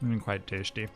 And quite tasty.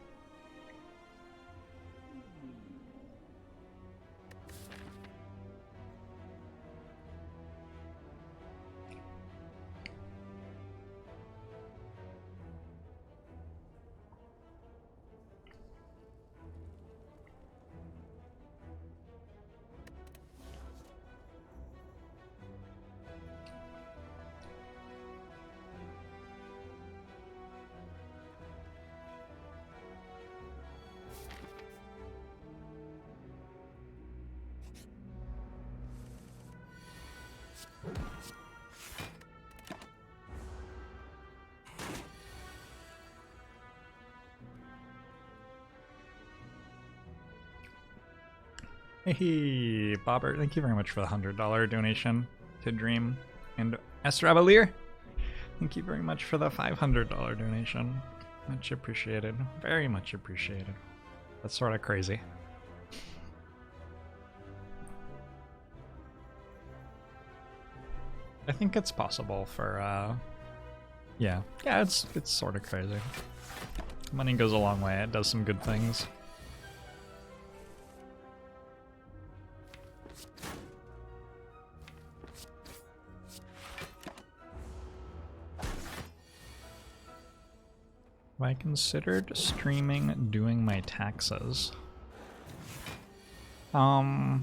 Hey, Bobber, thank you very much for the $100 donation to Dream. And Estrabalier, thank you very much for the $500 donation. Much appreciated. Very much appreciated. That's sort of crazy. I think it's possible for, yeah, it's sort of crazy. Money goes a long way. It does some good things. Have I considered streaming doing my taxes? I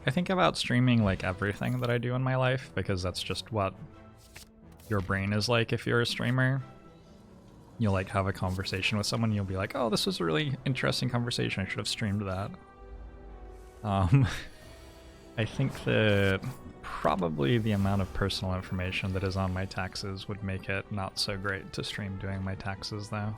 think about streaming like everything that I do in my life because that's just what your brain is like if you're a streamer. You'll like have a conversation with someone, you'll be like, oh, this was a really interesting conversation, I should have streamed that. I think that probably the amount of personal information that is on my taxes would make it not so great to stream doing my taxes though.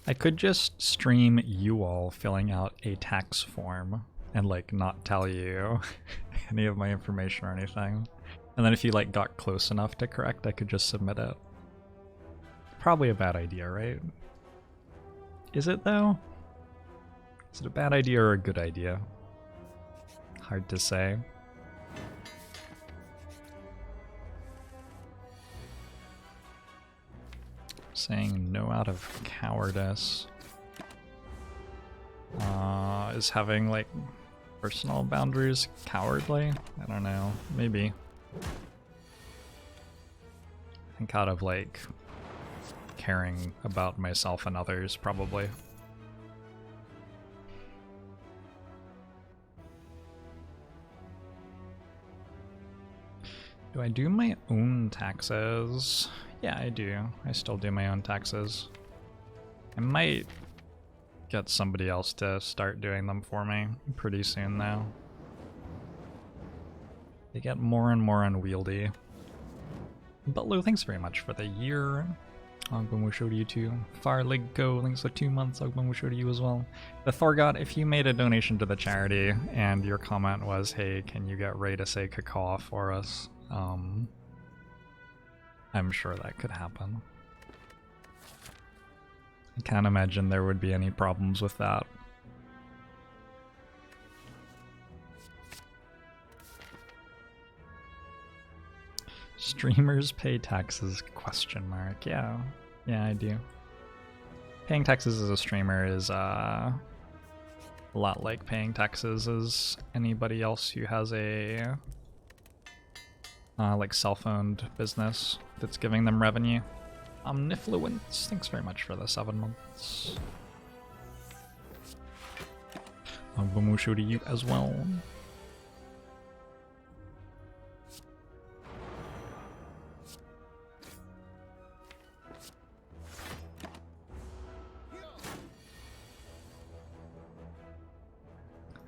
I could just stream you all filling out a tax form and like not tell you any of my information or anything. And then if you like got close enough to correct, I could just submit it. Probably a bad idea, right? Is it though? Is it a bad idea or a good idea? Hard to say. Saying no out of cowardice. Is having like personal boundaries cowardly? I don't know. Maybe. I think out of like caring about myself and others, probably. Do I do my own taxes? Yeah, I do. I still do my own taxes. I might get somebody else to start doing them for me pretty soon though. They get more and more unwieldy. But Lou, thanks very much for the year. Ogben will show to you too. Farlig Go, thanks for 2 months. Ogben will show to you as well. The Thorgot, if you made a donation to the charity and your comment was, hey, can you get Ray to say cacaw for us? I'm sure that could happen. I can't imagine there would be any problems with that. Streamers pay taxes? Question mark. Yeah, I do. Paying taxes as a streamer is a lot like paying taxes as anybody else who has a like self-owned business that's giving them revenue. Omnifluence, thanks very much for the 7 months. Mushu to you as well.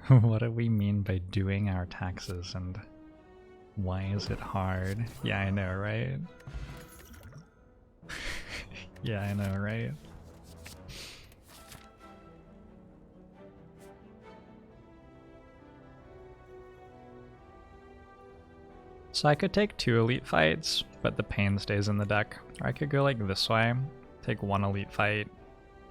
What do we mean by doing our taxes and why is it hard? Yeah, I know, right? Yeah, I know, right? So I could take 2 elite fights, but the pain stays in the deck. Or I could go like this way, take 1 elite fight,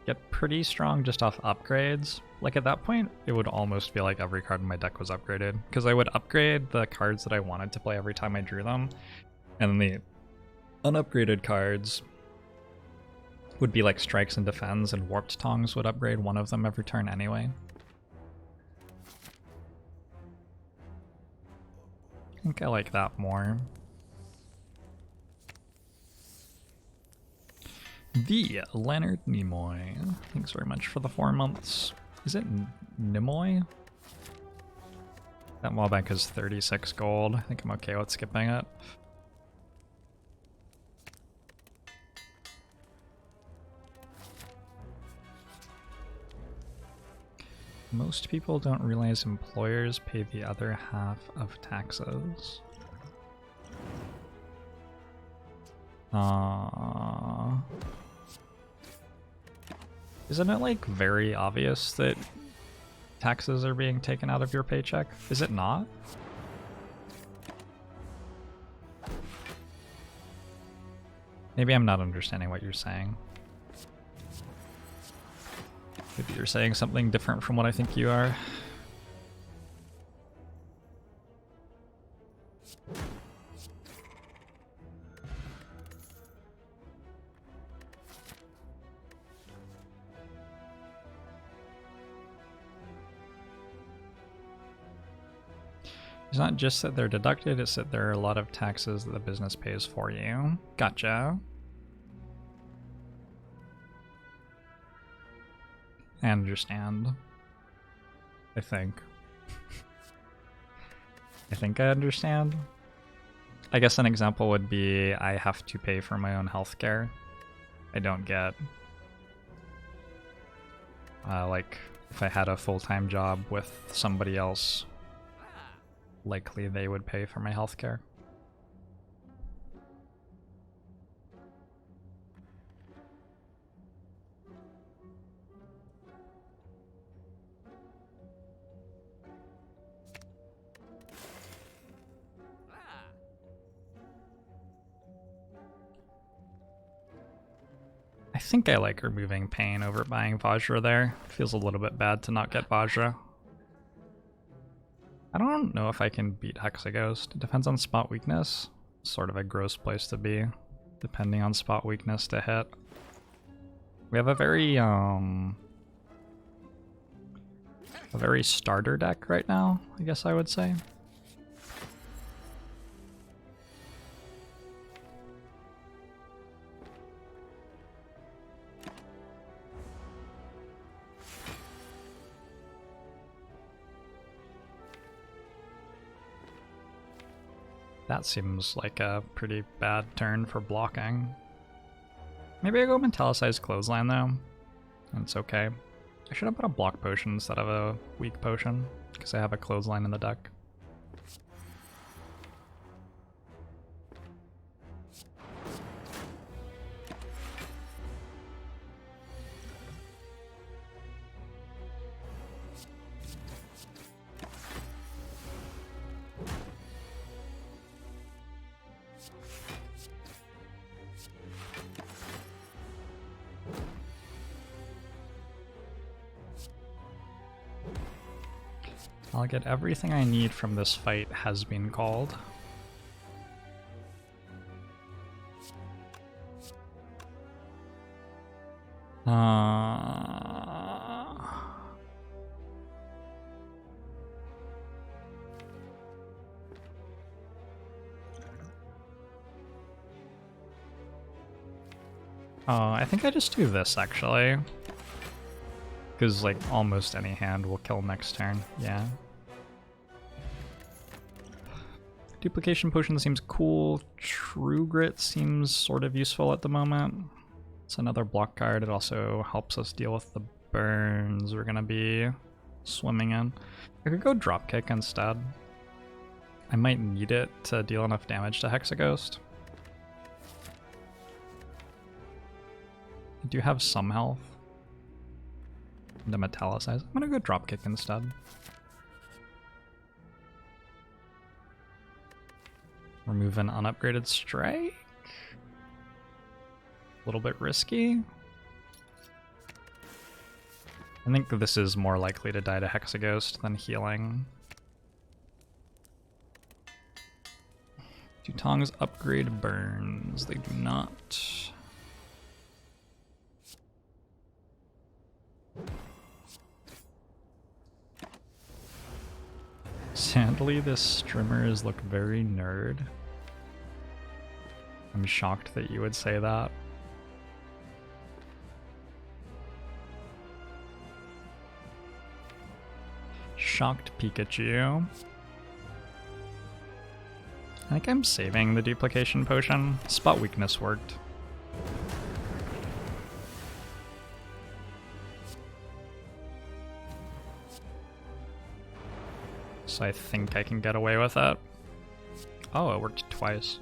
get pretty strong just off upgrades. Like at that point, it would almost feel like every card in my deck was upgraded, because I would upgrade the cards that I wanted to play every time I drew them, and then the unupgraded cards would be like Strikes and Defends, and Warped Tongs would upgrade one of them every turn anyway. I think I like that more. The Leonard Nimoy. Thanks very much for the 4 months. Is it Nimoy? That wallbank is 36 gold. I think I'm okay with skipping it. Most people don't realize employers pay the other half of taxes. Isn't it like very obvious that taxes are being taken out of your paycheck? Is it not? Maybe I'm not understanding what you're saying. Maybe you're saying something different from what I think you are. It's not just that they're deducted, it's that there are a lot of taxes that the business pays for you. Gotcha. I understand. I think. I think I understand. I guess an example would be I have to pay for my own healthcare. I don't get... like, if I had a full-time job with somebody else, likely they would pay for my healthcare. I think I like removing pain over buying Vajra there. Feels a little bit bad to not get Vajra. I don't know if I can beat Hexaghost. It depends on spot weakness. Sort of a gross place to be, depending on spot weakness to hit. We have a very starter deck right now, I guess I would say. That seems like a pretty bad turn for blocking. Maybe I go Metallicized Clothesline though. It's okay. I should have put a block potion instead of a weak potion, because I have a Clothesline in the deck. I'll get everything I need from this fight has been called. I think I just do this actually. Because like almost any hand will kill next turn, yeah. Duplication Potion seems cool. True Grit seems sort of useful at the moment. It's another block card. It also helps us deal with the burns we're gonna be swimming in. I could go Dropkick instead. I might need it to deal enough damage to Hexaghost. I do have some health. To Metallicize. I'm gonna go Dropkick instead. Remove an unupgraded strike. A little bit risky. I think this is more likely to die to Hexaghost than healing. Do tongs upgrade burns? They do not. Sadly, this streamers look very nerd. I'm shocked that you would say that. Shocked Pikachu. I think I'm saving the duplication potion. Spot weakness worked. So I think I can get away with it. Oh, it worked twice.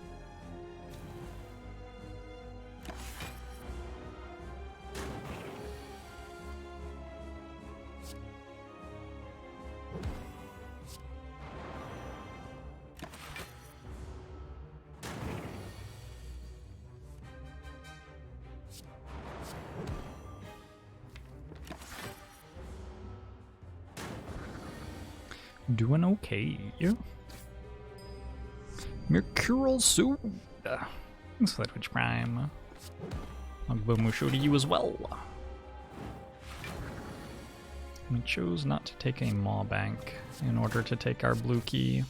Doing okay. Mercurial Sword. Thanks for that Twitch Prime. Magbomu show to you as well. We chose not to take a Maw Bank in order to take our blue key.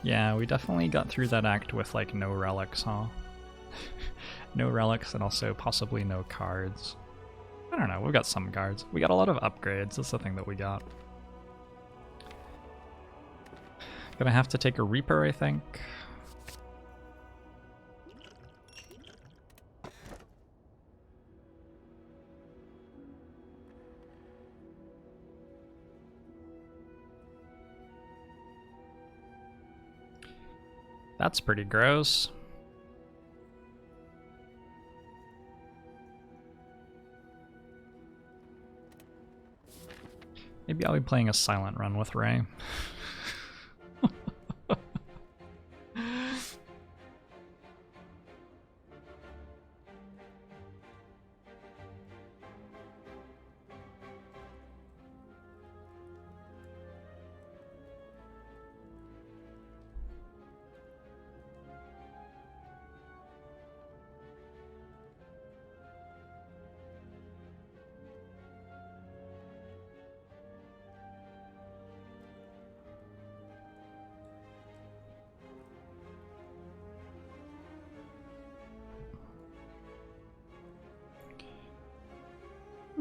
Yeah, we definitely got through that act with like no relics, huh? No relics and also possibly no cards. I don't know, we've got some cards. We got a lot of upgrades, that's the thing that we got. Gonna have to take a Reaper, I think. That's pretty gross. Maybe I'll be playing a silent run with Ray.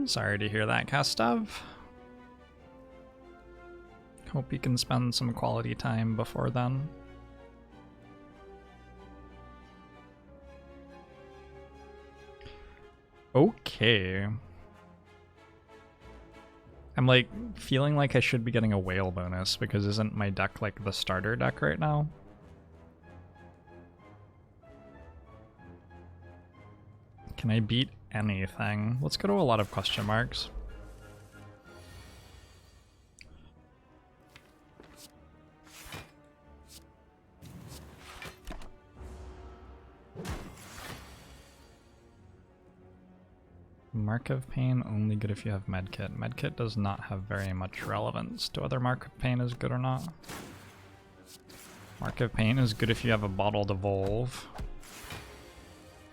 Sorry to hear that, Kastav. Hope you can spend some quality time before then. Okay. I'm like feeling like I should be getting a whale bonus because isn't my deck like the starter deck right now? Can I beat anything? Let's go to a lot of question marks. Mark of Pain only good if you have Medkit. Medkit does not have very much relevance to whether Mark of Pain is good or not. Mark of Pain is good if you have a Bottled Evolve.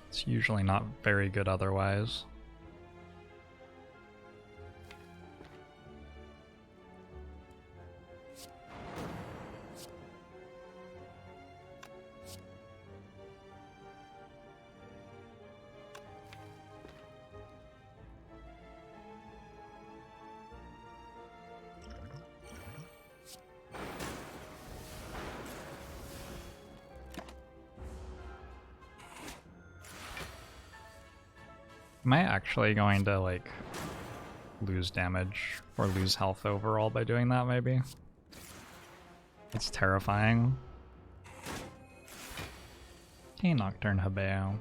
It's usually not very good otherwise. Am I actually going to, like, lose damage or lose health overall by doing that, maybe? It's terrifying. Hey, Nocturne Habeo.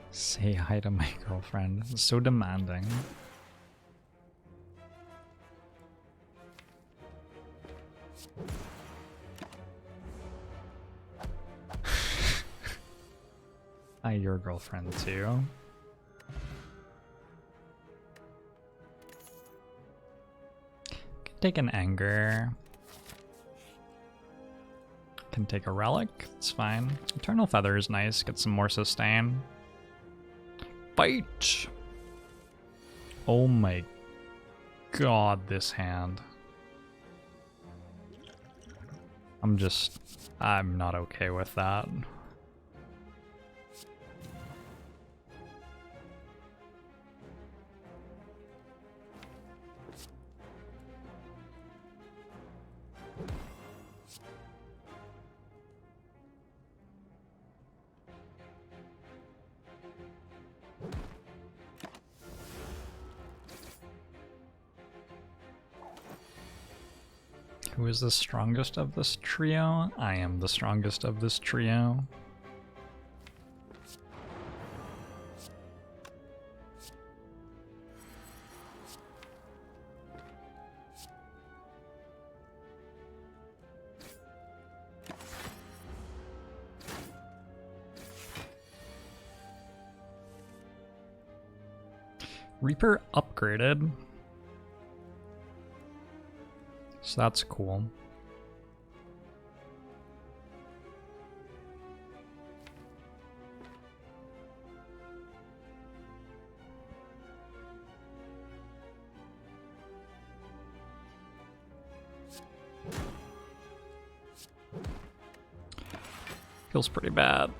Say hi to my girlfriend. It's so demanding. Hi, your girlfriend too. Can take an anger. Can take a relic, it's fine. Eternal Feather is nice, get some more sustain. Bite! Oh my god, this hand. I'm not okay with that. Who is the strongest of this trio? I am the strongest of this trio. Reaper upgraded. So that's cool. Feels pretty bad.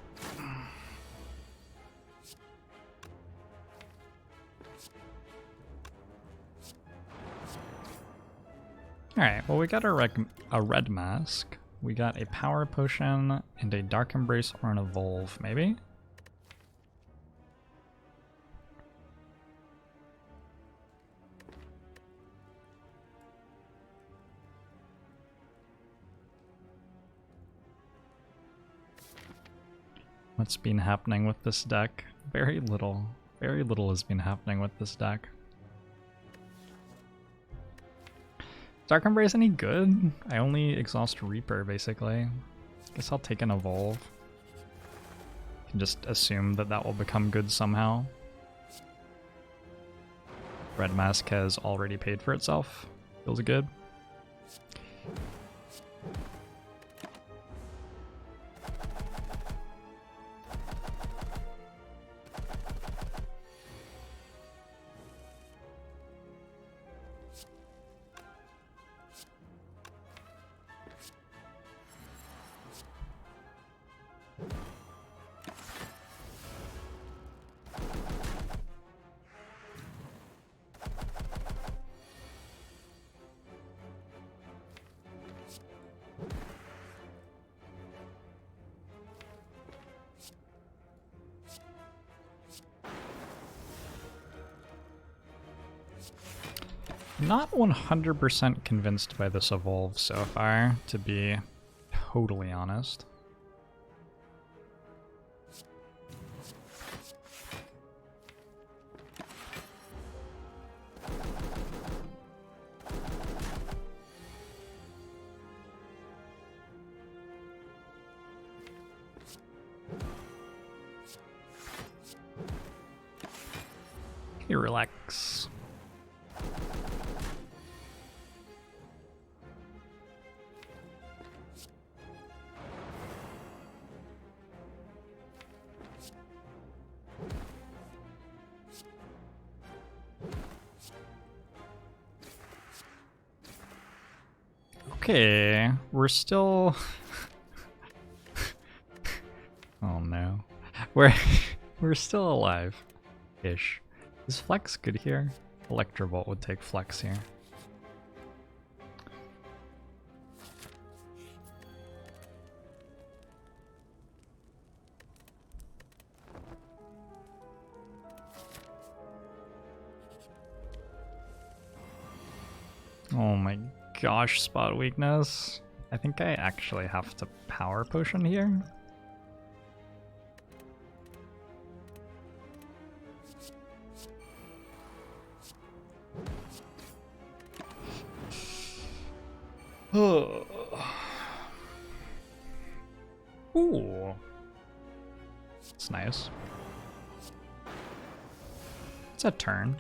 Alright, well we got a red mask, we got a power potion, and a dark embrace or an evolve, maybe? What's been happening with this deck? Very little. Very little has been happening with this deck. Dark Embrace any good? I only exhaust Reaper, basically. Guess I'll take an Evolve. Can just assume that that will become good somehow. Red Mask has already paid for itself. Feels good. Not 100% convinced by this Evolve so far, to be totally honest. Okay, relax. Okay, we're still... oh no. We're still alive-ish. Is Flex good here? Electrovolt would take Flex here. Oh my gosh, spot weakness. I think I actually have to power potion here. Ooh. It's nice. It's a turn.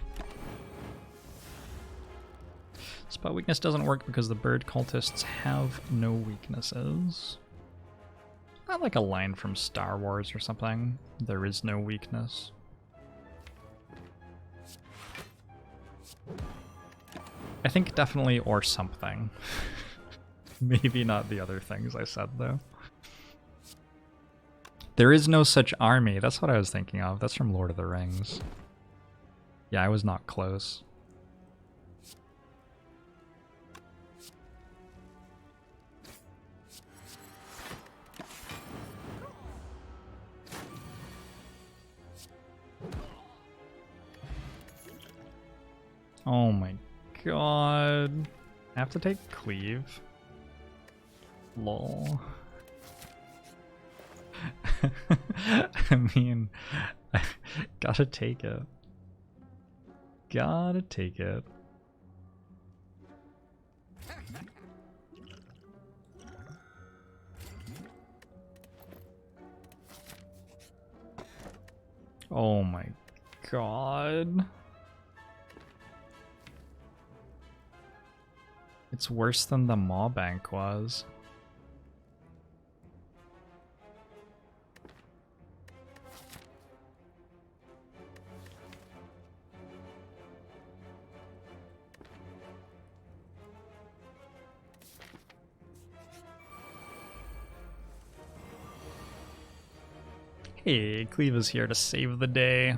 Spot weakness doesn't work because the bird cultists have no weaknesses. Not like a line from Star Wars or something. There is no weakness. I think definitely or something. Maybe not the other things I said though. There is no such army. That's what I was thinking of. That's from Lord of the Rings. Yeah, I was not close. Oh my god. I have to take cleave. Lol. I mean, I gotta take it. Gotta take it. Oh my god. It's worse than the Maw Bank was. Hey, Cleve is here to save the day.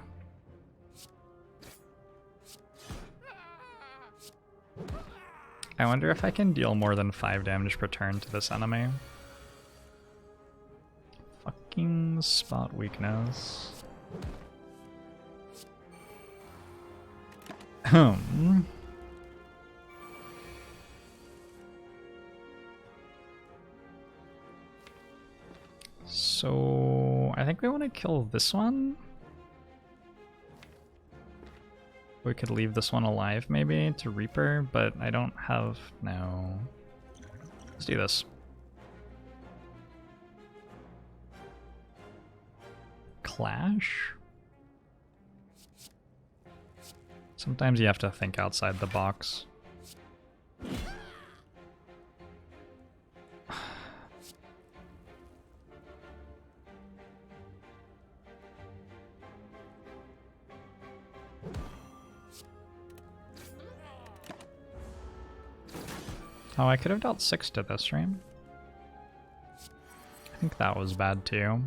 I wonder if I can deal more than 5 damage per turn to this enemy. Fucking spot weakness. So I think we want to kill this one. We could leave this one alive maybe to Reaper, but I don't have... no. Let's do this. Clash? Sometimes you have to think outside the box. Oh, I could have dealt 6 to this, right? I think that was bad too.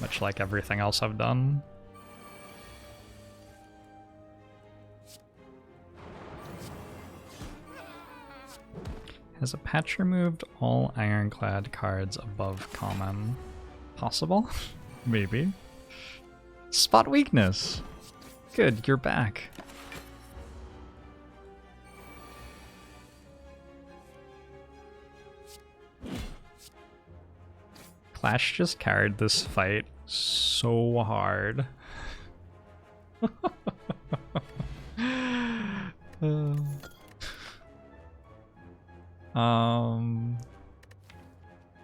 Much like everything else I've done. Has a patch removed all Ironclad cards above common? Possible? Maybe. Spot weakness! Good, you're back. Clash just carried this fight so hard.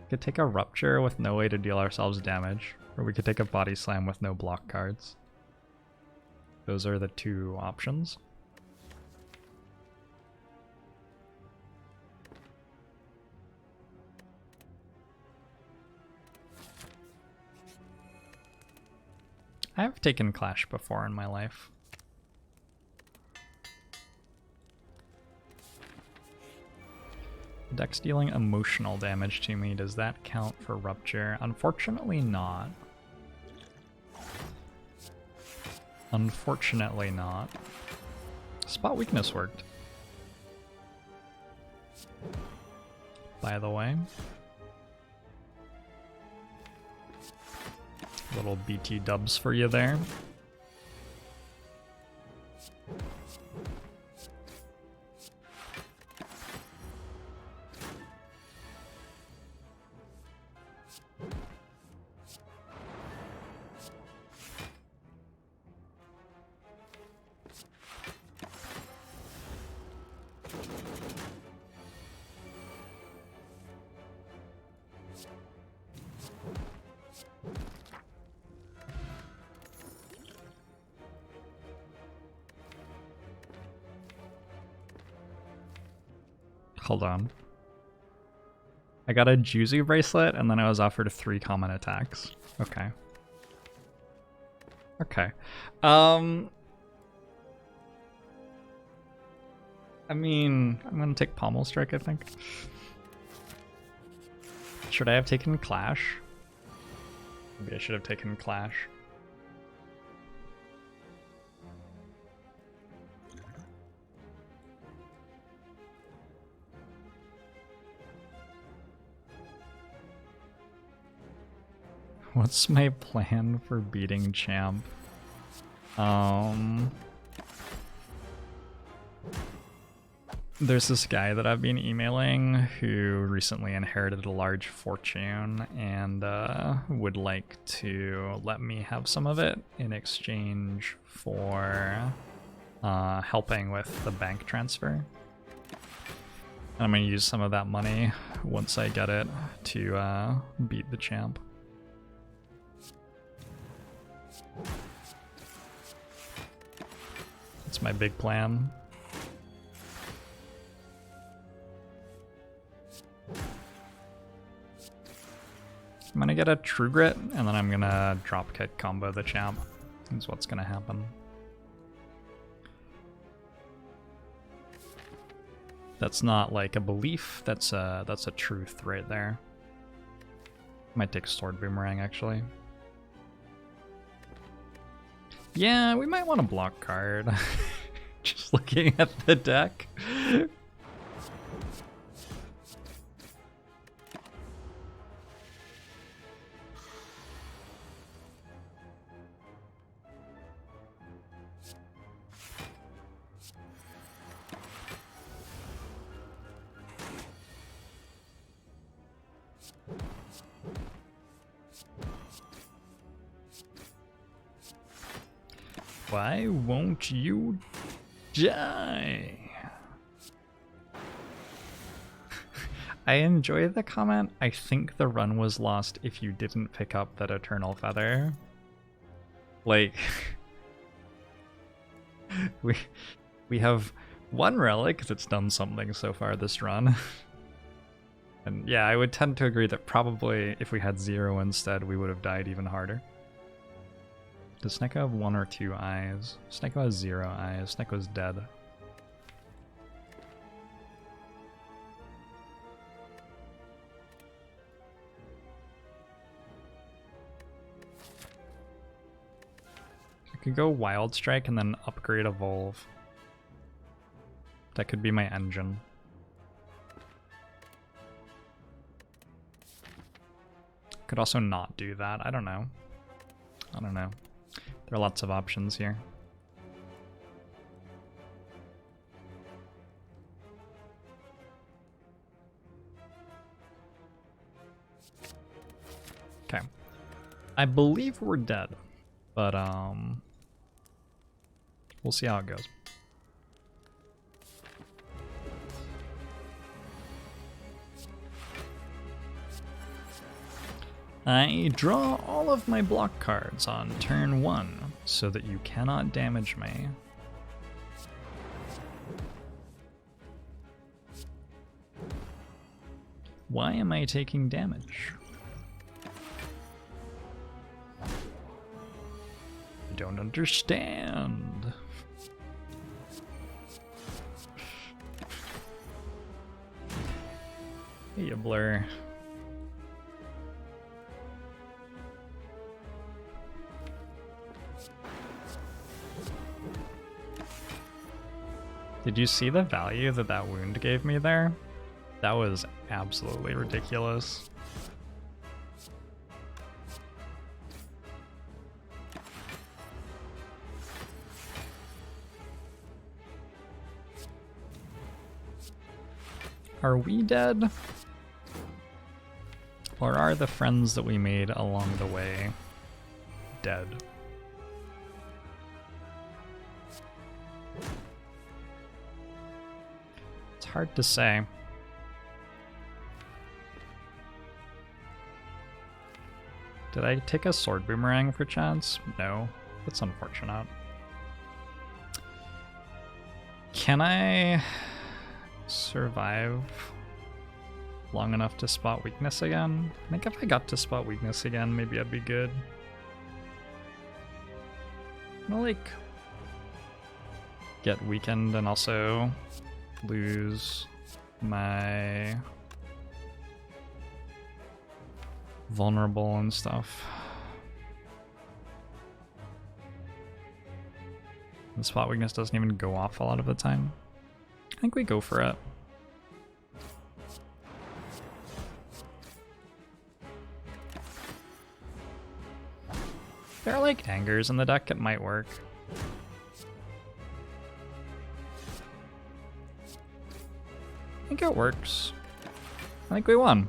Could take a Rupture with no way to deal ourselves damage, or we could take a Body Slam with no block cards. Those are the 2 options. I have taken Clash before in my life. Dex dealing emotional damage to me, does that count for Rupture? Unfortunately not. Unfortunately not. Spot weakness worked. By the way. Little BT dubs for you there. Hold on. I got a Juzu bracelet and then I was offered 3 common attacks. Okay. Okay. I mean, I'm gonna take Pommel Strike, I think. Should I have taken Clash? Maybe I should have taken Clash. What's my plan for beating Champ? There's this guy that I've been emailing who recently inherited a large fortune and would like to let me have some of it in exchange for helping with the bank transfer. And I'm going to use some of that money once I get it to beat the Champ. That's my big plan. I'm gonna get a True Grit, and then I'm gonna dropkick combo the Champ. That's what's gonna happen. That's not like a belief, that's a truth right there. Might take Sword Boomerang, actually. Yeah, we might want a block card. Just looking at the deck. Why won't you die? I enjoy the comment. I think the run was lost if you didn't pick up that Eternal Feather. Like, we have one relic that's done something so far this run. And yeah, I would tend to agree that probably if we had 0 instead, we would have died even harder. Does Snecko have 1 or 2 eyes? Snecko has 0 eyes. Snecko's dead. I could go Wild Strike and then upgrade Evolve. That could be my engine. Could also not do that. I don't know. I don't know. There are lots of options here. Okay. I believe we're dead, but we'll see how it goes. I draw all of my block cards on turn 1 so that you cannot damage me. Why am I taking damage? I don't understand. Hey, you blur. Did you see the value that that wound gave me there? That was absolutely ridiculous. Are we dead? Or are the friends that we made along the way dead? Hard to say. Did I take a Sword Boomerang for chance? No. That's unfortunate. Can I survive long enough to spot weakness again. I think if I got to spot weakness again, maybe I'd be good. I'm gonna like get weakened and also lose my vulnerable and stuff. The spot weakness doesn't even go off a lot of the time. I think we go for it. There are like angers in the deck, it might work. I think it works. I think we won.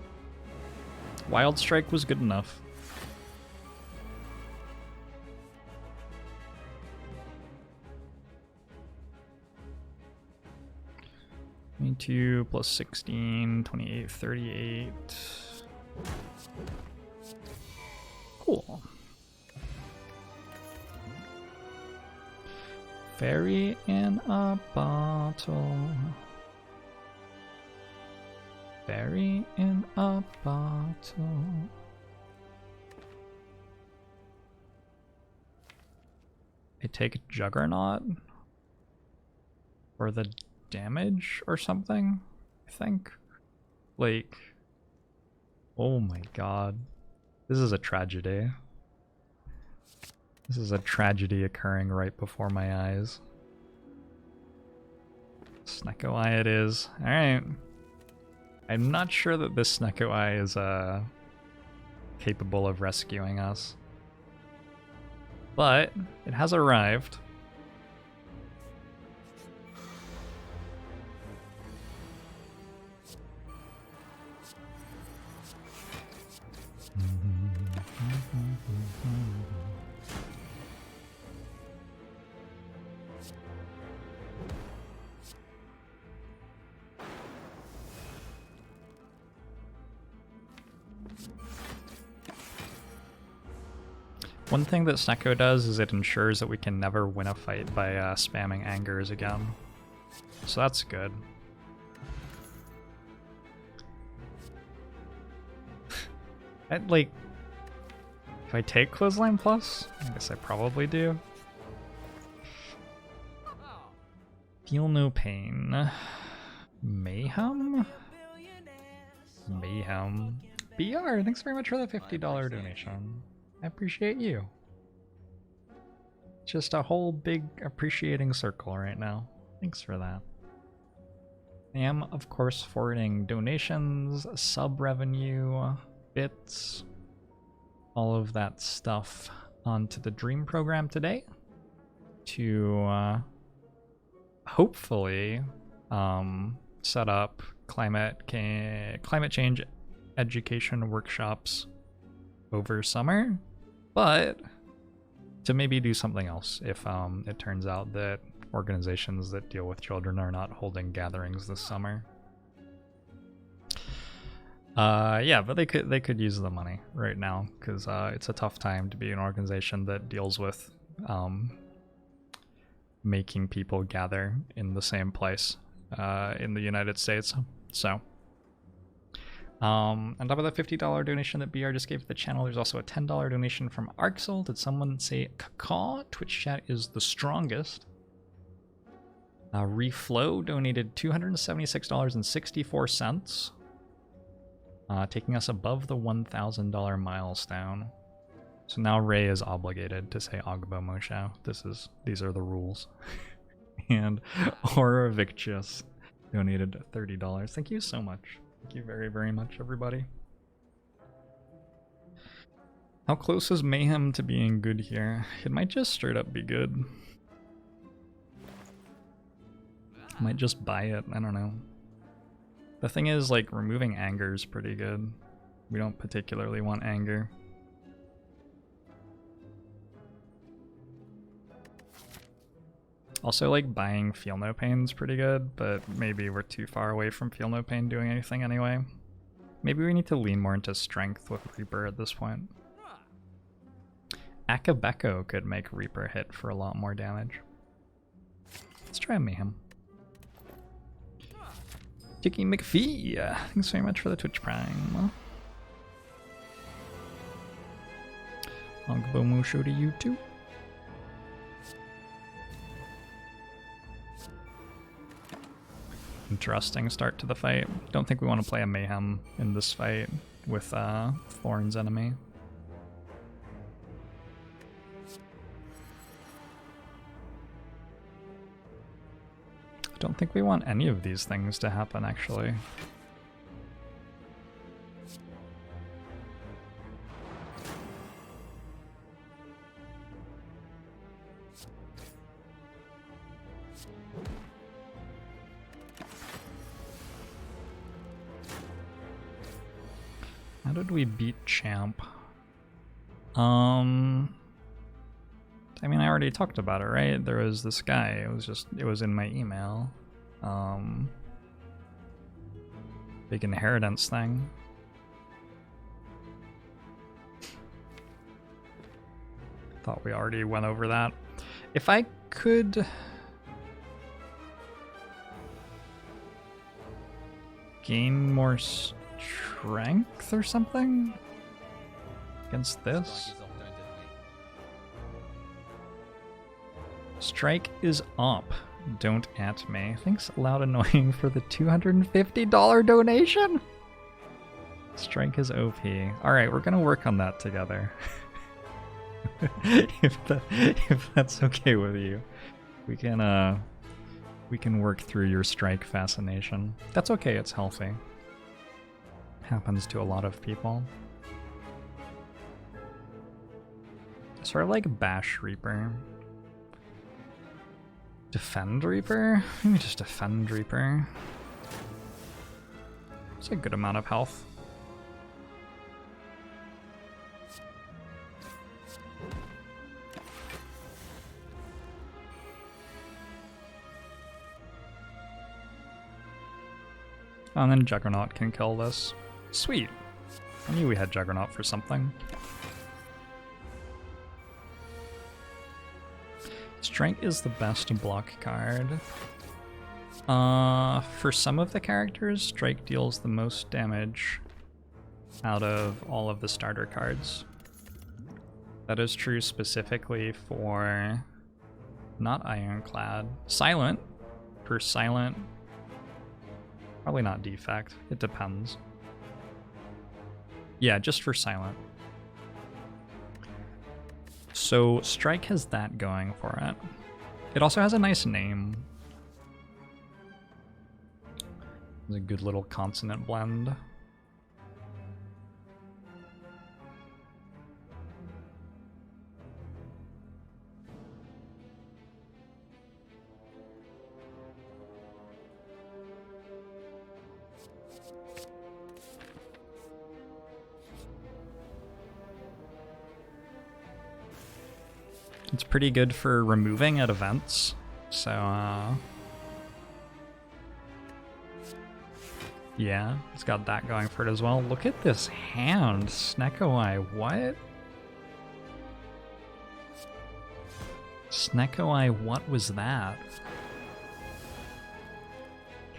Wild Strike was good enough. 22 plus 16, 28, 38. Cool. Fairy in a bottle. Fairy in a bottle. I take Juggernaut for the damage or something, I think. Like, oh my god. This is a tragedy. This is a tragedy occurring right before my eyes. Snecko Eye it is. Alright. I'm not sure that this Snecko Eye is capable of rescuing us. But it has arrived. One thing that Snecko does is it ensures that we can never win a fight by spamming angers again. So that's good. Like, if I take Clothesline Plus, I guess I probably do. Feel no pain. Mayhem? Mayhem. BR, thanks very much for the $50 donation. I appreciate you. Just a whole big appreciating circle right now. Thanks for that. I am, of course, forwarding donations, sub revenue, bits, all of that stuff onto the Dream program today to hopefully set up climate change education workshops over summer, but to maybe do something else if it turns out that organizations that deal with children are not holding gatherings this summer. Yeah, but they could use the money right now because it's a tough time to be an organization that deals with making people gather in the same place in the United States. So on top of the $50 donation that BR just gave to the channel, there's also a $10 donation from Arxel. Did someone say cacaw? Twitch chat is the strongest. Reflow donated $276.64. Taking us above the $1,000 milestone. So now Ray is obligated to say Ogbo Moshow. These are the rules. And Aura Victus donated $30. Thank you so much. Thank you very, very much, everybody. How close is Mayhem to being good here? It might just straight up be good. I might just buy it, I don't know. The thing is, like, removing anger is pretty good. We don't particularly want anger. Also, like, buying Feel No Pain is pretty good, but maybe we're too far away from Feel No Pain doing anything anyway. Maybe we need to lean more into Strength with Reaper at this point. Akabeko could make Reaper hit for a lot more damage. Let's try Mayhem. Chicky McPhee, thanks very much for the Twitch Prime. Ogbo Musho to you too. Interesting start to the fight. Don't think we want to play a mayhem in this fight with Thorn's enemy. Don't think we want any of these things to happen, actually. How did we beat Champ? I mean, I already talked about it, right? There was this guy. It was in my email. Big inheritance thing. Thought we already went over that. If I could gain more strength or something against this. Strike is up. Don't at me. Thanks, Loud Annoying, for the $250 donation. Strike is OP. Alright, we're gonna work on that together. if that's okay with you. We can work through your strike fascination. That's okay, it's healthy. Happens to a lot of people. Sort of like Bash Reaper. Defend Reaper? Maybe just Defend Reaper. It's a good amount of health. And then Juggernaut can kill this. Sweet. I knew we had Juggernaut for something. Strike is the best block card. For some of the characters, Strike deals the most damage out of all of the starter cards. That is true specifically for not Ironclad. Silent. For Silent. Probably not Defect. It depends. Yeah, just for Silent. So Strike has that going for it. It also has a nice name. It's a good little consonant blend. It's pretty good for removing at events, so yeah, it's got that going for it as well. Look at this hand, Sneko-Eye, what? Sneko-Eye, what was that?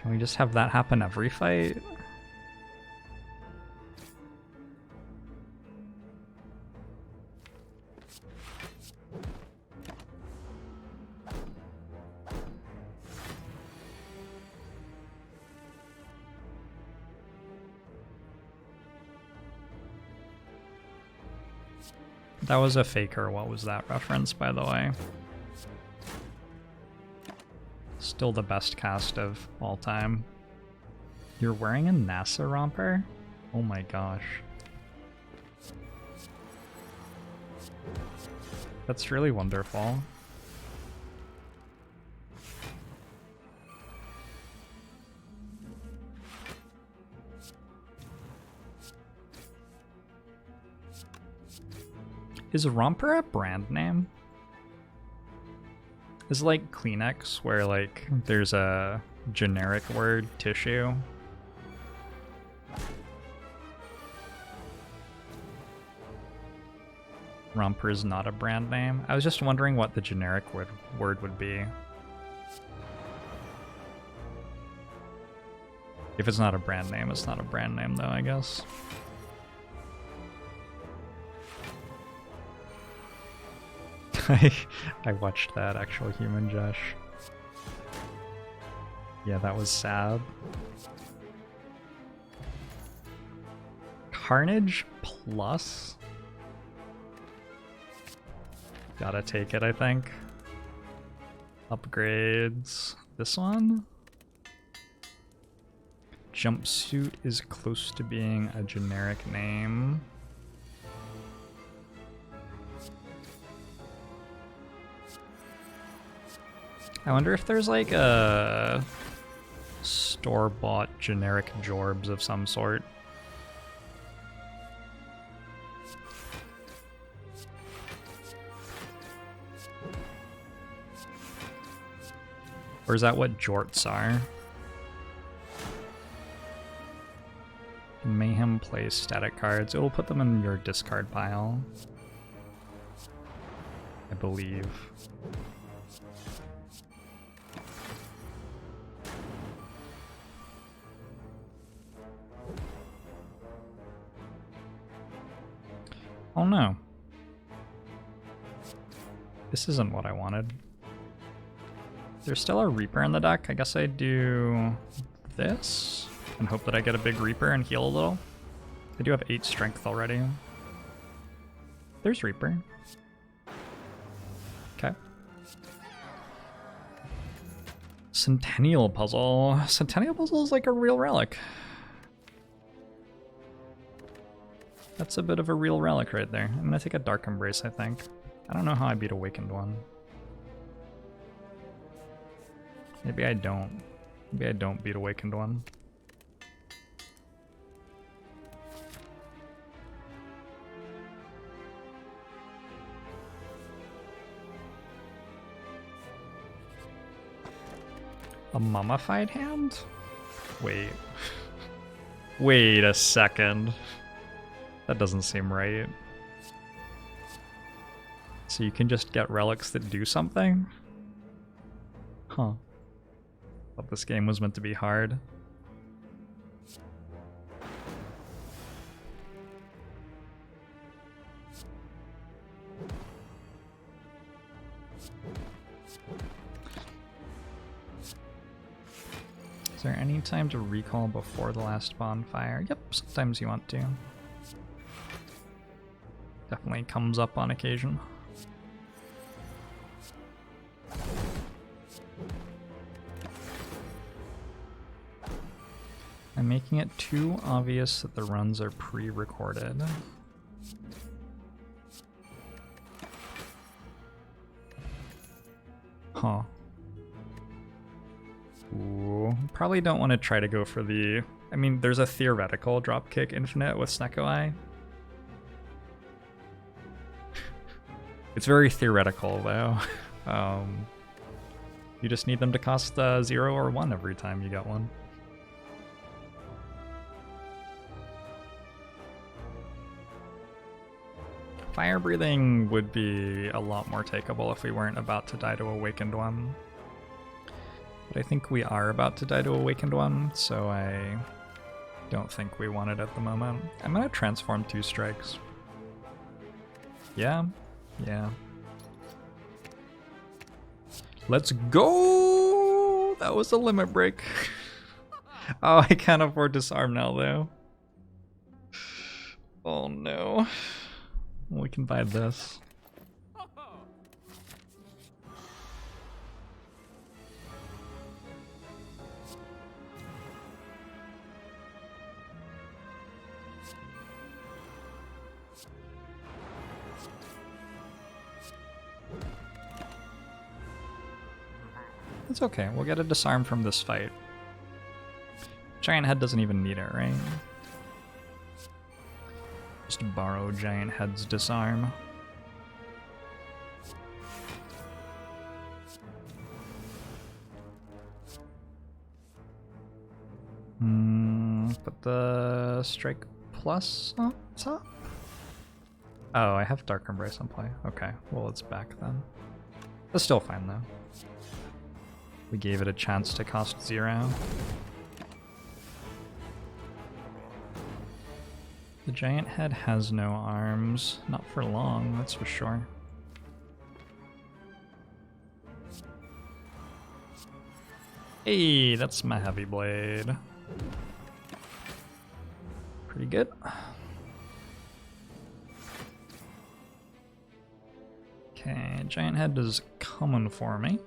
Can we just have that happen every fight? That was a faker. What was that reference, by the way? Still the best cast of all time. You're wearing a NASA romper? Oh my gosh. That's really wonderful. Is romper a brand name? Is it like Kleenex, where like there's a generic word, tissue? Romper is not a brand name. I was just wondering what the generic word would be. If it's not a brand name, it's not a brand name though, I guess. I watched that actual human Josh. Yeah, that was sad. Carnage plus? Gotta take it, I think. Upgrades. This one? Jumpsuit is close to being a generic name. I wonder if there's like a store-bought generic Jorbs of some sort. Or is that what jorts are? Mayhem plays static cards. It will put them in your discard pile, I believe. Oh no. This isn't what I wanted. There's still a Reaper in the deck. I guess I do this and hope that I get a big Reaper and heal a little. I do have 8 strength already. There's Reaper. Okay. Centennial Puzzle. Centennial Puzzle is like a real relic. That's a bit of a real relic right there. I'm gonna take a Dark Embrace, I think. I don't know how I beat Awakened One. Maybe I don't. Maybe I don't beat Awakened One. A mummified hand? Wait. Wait a second. That doesn't seem right. So you can just get relics that do something? Huh. Thought this game was meant to be hard. Is there any time to recall before the last bonfire? Yep, sometimes you want to. Definitely comes up on occasion. I'm making it too obvious that the runs are pre-recorded. Huh. Ooh, probably don't want to try to go for the... I mean, there's a theoretical dropkick infinite with Snecko Eye. It's very theoretical, though. You just need them to cost 0 or 1 every time you get one. Fire breathing would be a lot more takeable if we weren't about to die to Awakened One. But I think we are about to die to Awakened One, so I don't think we want it at the moment. I'm gonna transform 2 strikes. Yeah. Yeah. Let's go! That was a limit break. Oh, I can't afford disarm now, though. Oh no. We can buy this. It's okay, we'll get a disarm from this fight. Giant Head doesn't even need it, right? Just borrow Giant Head's disarm. Put the strike plus on top? Oh, I have Dark Embrace on play. Okay, well it's back then. That's still fine though. We gave it a chance to cost 0. The giant head has no arms. Not for long, that's for sure. Hey, that's my heavy blade. Pretty good. Okay, giant head is coming for me.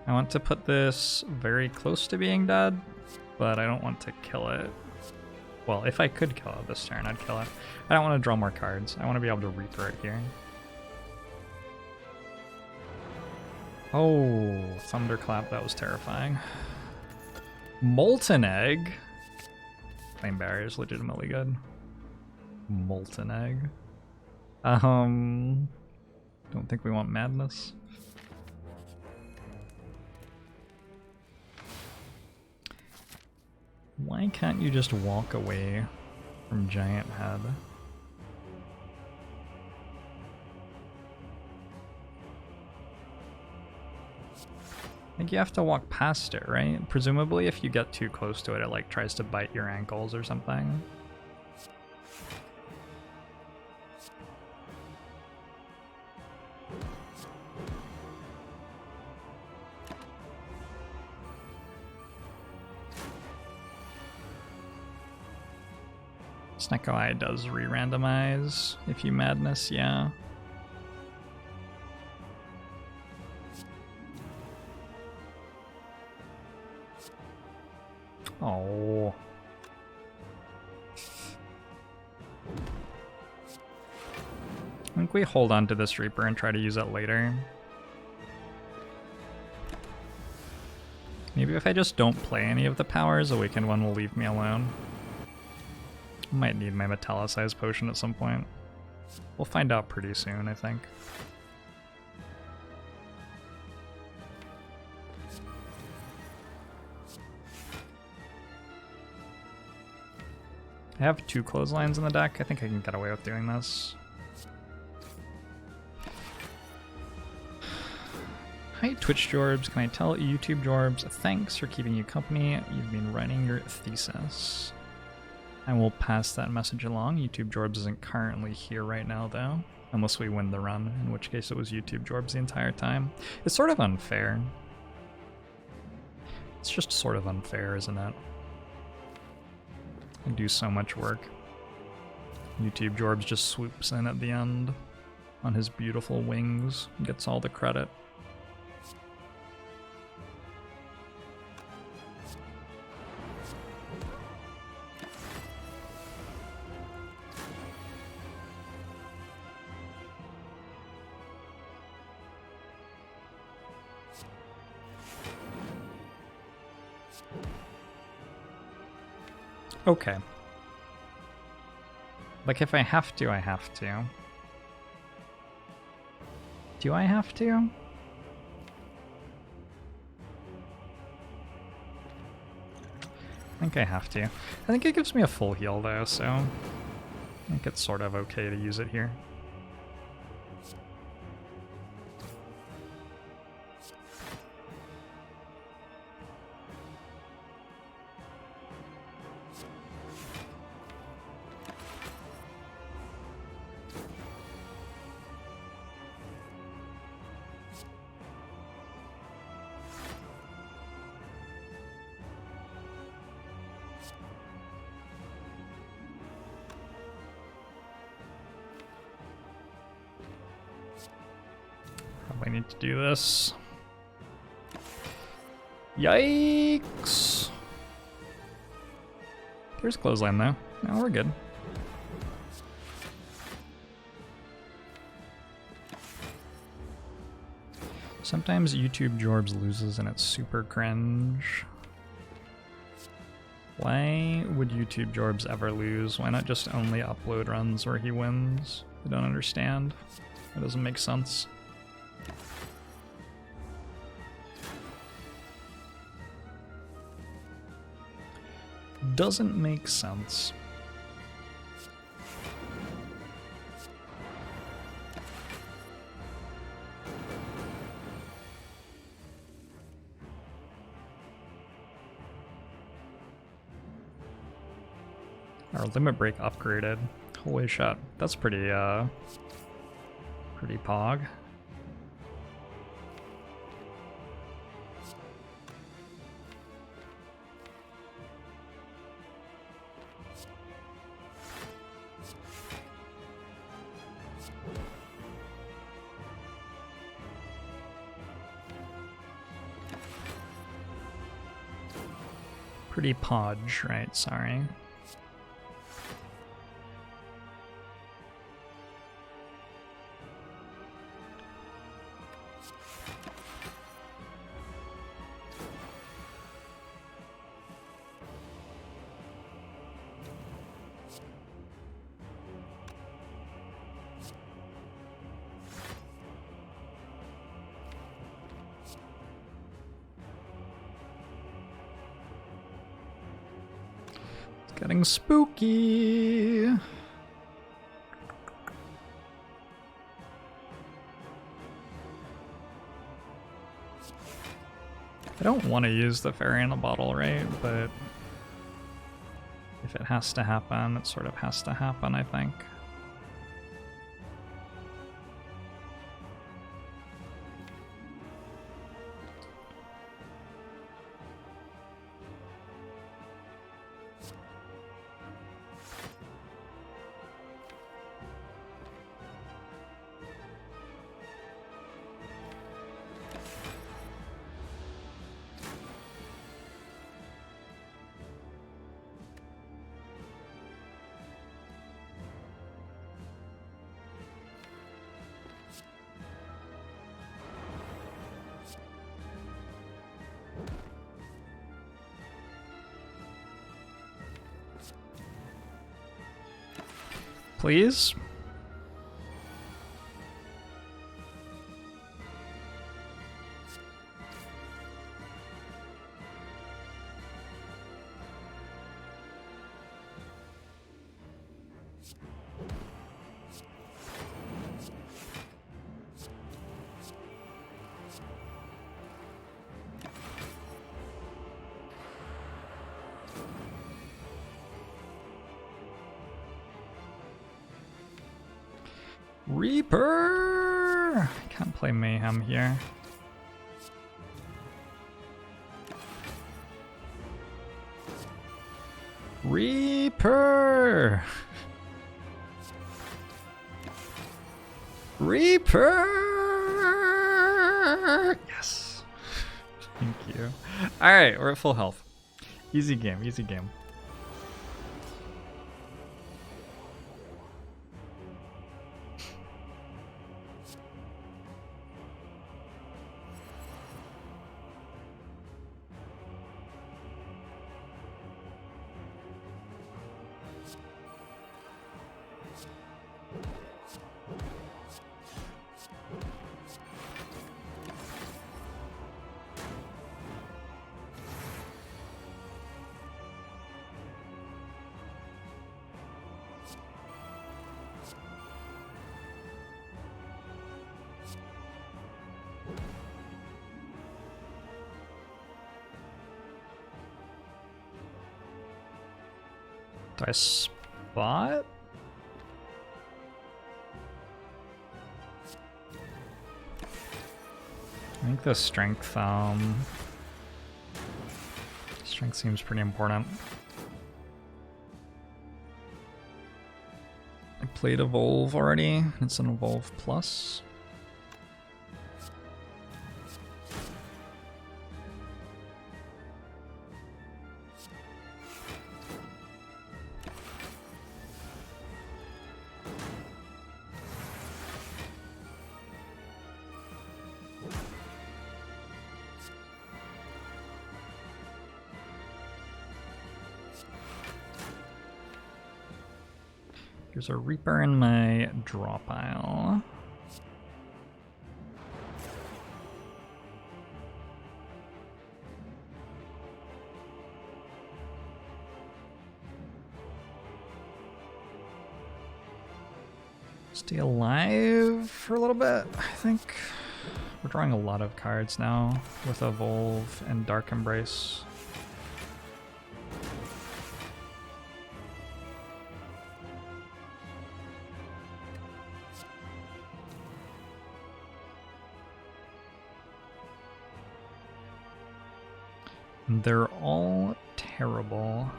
I want to put this very close to being dead, but I don't want to kill it. Well, if I could kill it this turn, I'd kill it. I don't want to draw more cards. I want to be able to Reaper it here. Oh, Thunderclap, that was terrifying. Molten Egg? Flame Barrier is legitimately good. Molten Egg. Don't think we want Madness. Why can't you just walk away from Giant Head? I think you have to walk past it, right? Presumably if you get too close to it, it like tries to bite your ankles or something. Snecko Eye does re-randomize if you Madness, yeah. Oh. I think we hold on to this Reaper and try to use it later. Maybe if I just don't play any of the powers, Awakened One will leave me alone. Might need my Metallicized potion at some point. We'll find out pretty soon, I think. I have 2 clotheslines in the deck. I think I can get away with doing this. Hi Twitch Jorbs, can I tell YouTube Jorbs thanks for keeping you company? You've been writing your thesis. I will pass that message along. YouTube Jorbs isn't currently here right now though, unless we win the run, in which case it was YouTube Jorbs the entire time. It's sort of unfair. It's just sort of unfair, isn't it? I do so much work. YouTube Jorbs just swoops in at the end on his beautiful wings and gets all the credit. Okay. Like, if I have to, I have to. Do I have to? I think I have to. I think it gives me a full heal though, so I think it's sort of okay to use it here. I need to do this. Yikes! There's clothesline though. Now we're good. Sometimes YouTube Jorbs loses and it's super cringe. Why would YouTube Jorbs ever lose? Why not just only upload runs where he wins? I don't understand. That doesn't make sense. Doesn't make sense. Our limit break upgraded. Holy shit, that's pretty pog. Pretty podge, right? Sorry. Getting spooky. I don't want to use the fairy in a bottle, right? But if it has to happen, it sort of has to happen, I think. Please? Reaper! I can't play mayhem here. Reaper! Reaper! Yes. Thank you. Alright, we're at full health. Easy game, easy game. Do I spot? I think the strength seems pretty important. I played Evolve already. It's an Evolve Plus. There's a Reaper in my draw pile. Stay alive for a little bit, I think. We're drawing a lot of cards now with Evolve and Dark Embrace. They're all terrible.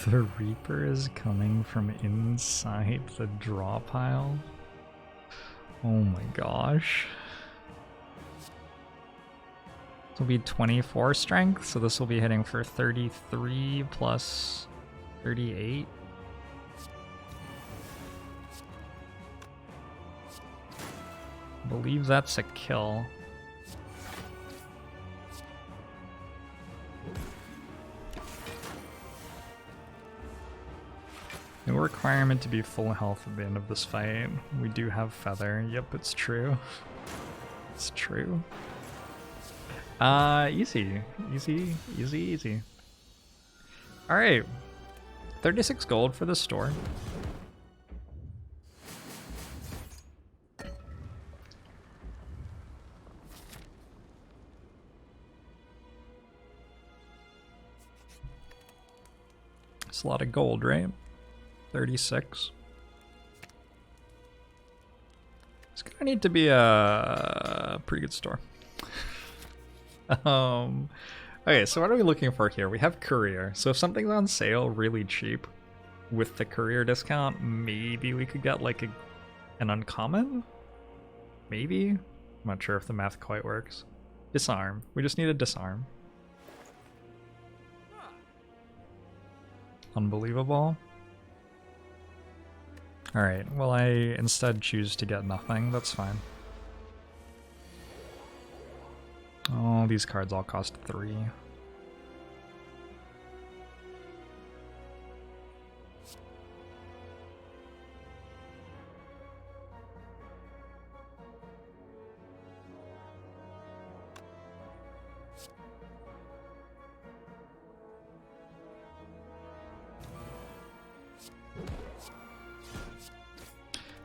The Reaper is coming from inside the draw pile. Oh my gosh. This will be 24 strength, so this will be hitting for 33 plus 38. I believe that's a kill. No requirement to be full health at the end of this fight. We do have Feather. Yep, it's true. It's true. Easy. Easy, easy, easy. Alright. 36 gold for the store. It's a lot of gold, right? 36. It's gonna need to be a pretty good store. Okay, so what are we looking for here? We have courier. So if something's on sale really cheap with the courier discount, maybe we could get like an uncommon? Maybe? I'm not sure if the math quite works. Disarm. We just need a disarm. Unbelievable. Alright, well I instead choose to get nothing, that's fine. Oh, these cards all cost 3.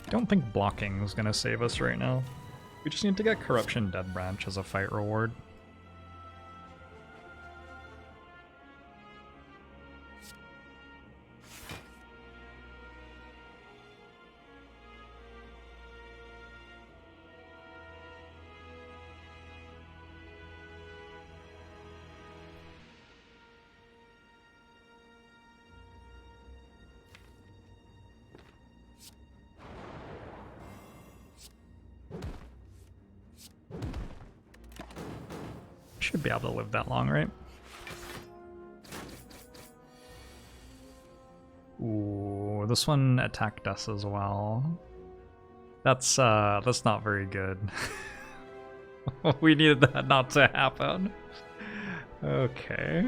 I don't think blocking is gonna save us right now. We just need to get Corruption Dead Branch as a fight reward. Should be able to live that long, right? Ooh, this one attacked us as well. That's not very good. We needed that not to happen. Okay.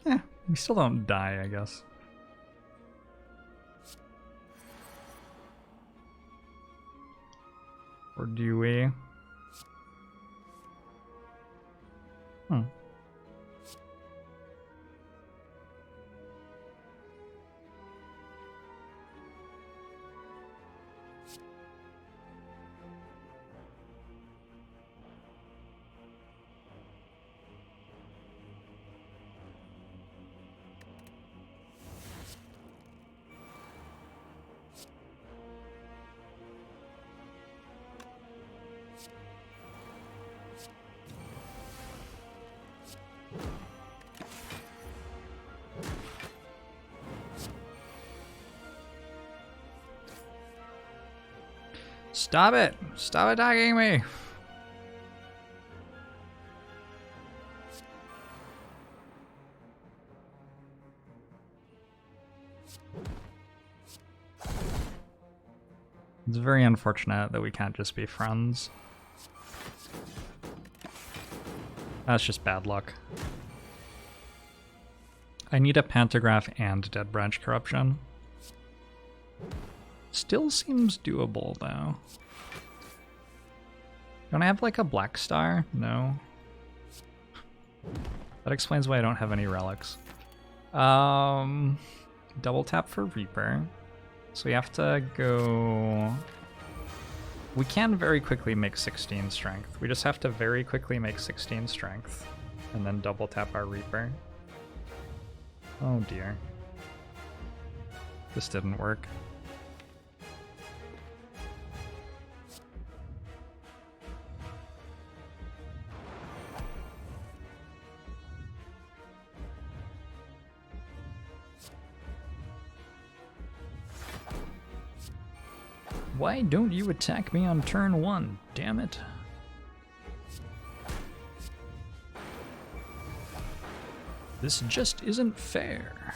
Yeah, we still don't die, I guess. Or do we? Stop it! Stop attacking me! It's very unfortunate that we can't just be friends. That's just bad luck. I need a Pantograph and Dead Branch Corruption. Still seems doable, though. Don't I have, like, a Black Star? No. That explains why I don't have any relics. double tap for Reaper. So we have to go... We can very quickly make 16 strength. We just have to very quickly make 16 strength and then double tap our Reaper. Oh dear. This didn't work. Why don't you attack me on turn 1? Damn it. This just isn't fair.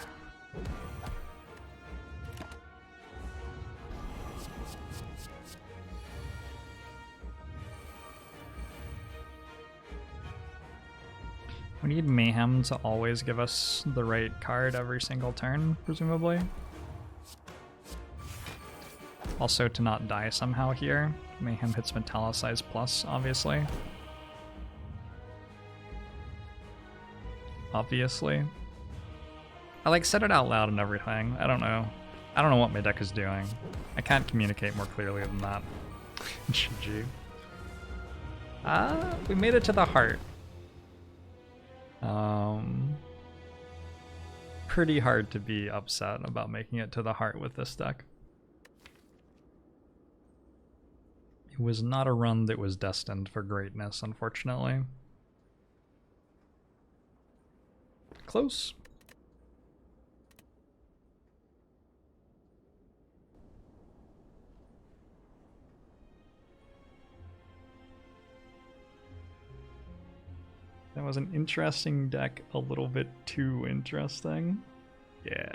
We need Mayhem to always give us the right card every single turn, presumably. Also to not die somehow here. Mayhem hits Metallicize Plus, obviously. Obviously. I like said it out loud and everything. I don't know. I don't know what my deck is doing. I can't communicate more clearly than that. GG. We made it to the heart. Pretty hard to be upset about making it to the heart with this deck. It was not a run that was destined for greatness, unfortunately. Close. That was an interesting deck, a little bit too interesting. Yeah.